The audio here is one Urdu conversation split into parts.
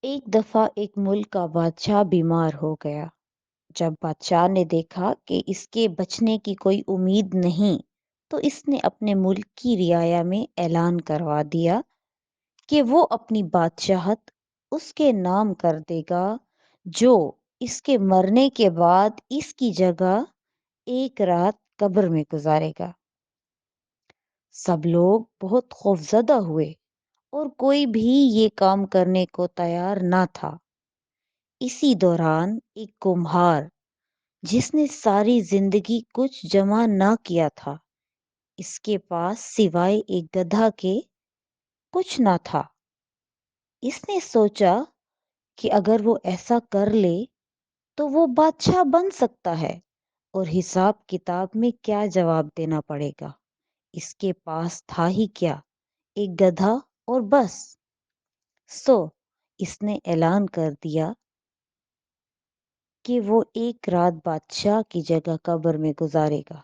ایک دفعہ ایک ملک کا بادشاہ بیمار ہو گیا۔ جب بادشاہ نے دیکھا کہ اس کے بچنے کی کوئی امید نہیں تو اس نے اپنے ملک کی رعایا میں اعلان کروا دیا کہ وہ اپنی بادشاہت اس کے نام کر دے گا جو اس کے مرنے کے بعد اس کی جگہ ایک رات قبر میں گزارے گا۔ سب لوگ بہت خوفزدہ ہوئے اور کوئی بھی یہ کام کرنے کو تیار نہ تھا۔ اسی دوران ایک کمہار جس نے ساری زندگی کچھ جمع نہ کیا تھا، اس کے پاس سوائے ایک گدھا کے کچھ نہ تھا۔ اس نے سوچا کہ اگر وہ ایسا کر لے تو وہ بادشاہ بن سکتا ہے اور حساب کتاب میں کیا جواب دینا پڑے گا۔ اس کے پاس تھا ہی کیا، ایک گدھا اور بس۔ اس نے اعلان کر دیا کہ وہ ایک رات بادشاہ کی جگہ قبر میں گزارے گا۔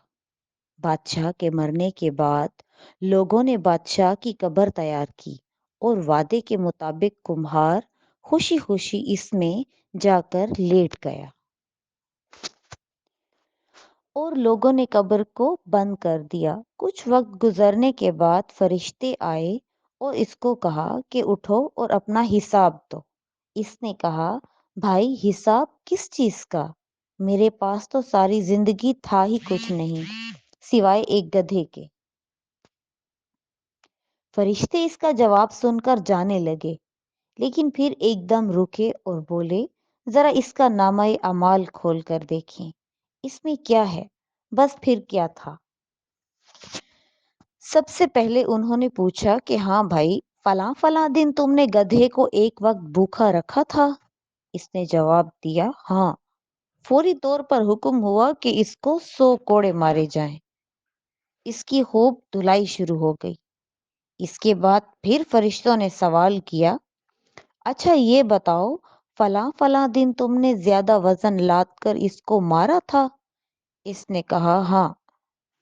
بادشاہ کے مرنے کے بعد لوگوں نے بادشاہ کی قبر تیار کی اور وعدے کے مطابق کمہار خوشی خوشی اس میں جا کر لیٹ گیا اور لوگوں نے قبر کو بند کر دیا۔ کچھ وقت گزرنے کے بعد فرشتے آئے اور اس کو کہا کہ اٹھو اور اپنا حساب دو۔ اس نے کہا، بھائی حساب کس چیز کا؟ میرے پاس تو ساری زندگی تھا ہی کچھ نہیں سوائے ایک گدھے کے۔ فرشتے اس کا جواب سن کر جانے لگے، لیکن پھر ایک دم رکے اور بولے، ذرا اس کا نامہ اعمال کھول کر دیکھیں، اس میں کیا ہے؟ بس پھر کیا تھا؟ سب سے پہلے انہوں نے پوچھا کہ ہاں بھائی، فلاں فلاں دن تم نے گدھے کو ایک وقت بھوکا رکھا تھا؟ اس نے جواب دیا، ہاں۔ فوری طور پر حکم ہوا کہ اس کو 100 کوڑے مارے جائیں۔ اس کی خوب دھلائی شروع ہو گئی۔ اس کے بعد پھر فرشتوں نے سوال کیا، اچھا یہ بتاؤ، فلاں فلاں دن تم نے زیادہ وزن لاد کر اس کو مارا تھا؟ اس نے کہا، ہاں۔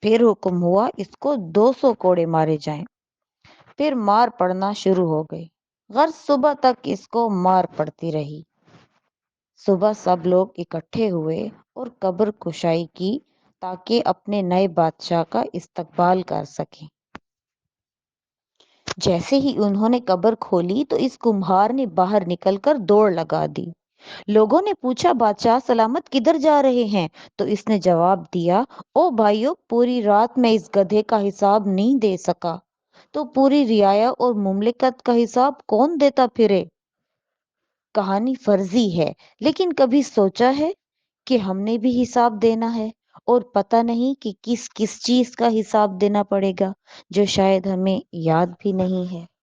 پھر حکم ہوا اس کو 200 کوڑے مارے جائیں۔ پھر مار پڑنا شروع ہو گئی، غرض صبح تک اس کو مار پڑتی رہی۔ صبح سب لوگ اکٹھے ہوئے اور قبر کشائی کی تاکہ اپنے نئے بادشاہ کا استقبال کر سکیں۔ جیسے ہی انہوں نے قبر کھولی تو اس کمہار نے باہر نکل کر دوڑ لگا دی۔ لوگوں نے پوچھا، بادشاہ سلامت کدھر جا رہے ہیں؟ تو اس نے جواب دیا، او بھائیو، پوری رات میں اس گدھے کا حساب نہیں دے سکا تو پوری رعایا اور مملکت کا حساب کون دیتا پھرے؟ کہانی فرضی ہے، لیکن کبھی سوچا ہے کہ ہم نے بھی حساب دینا ہے اور پتہ نہیں کہ کس کس چیز کا حساب دینا پڑے گا جو شاید ہمیں یاد بھی نہیں ہے۔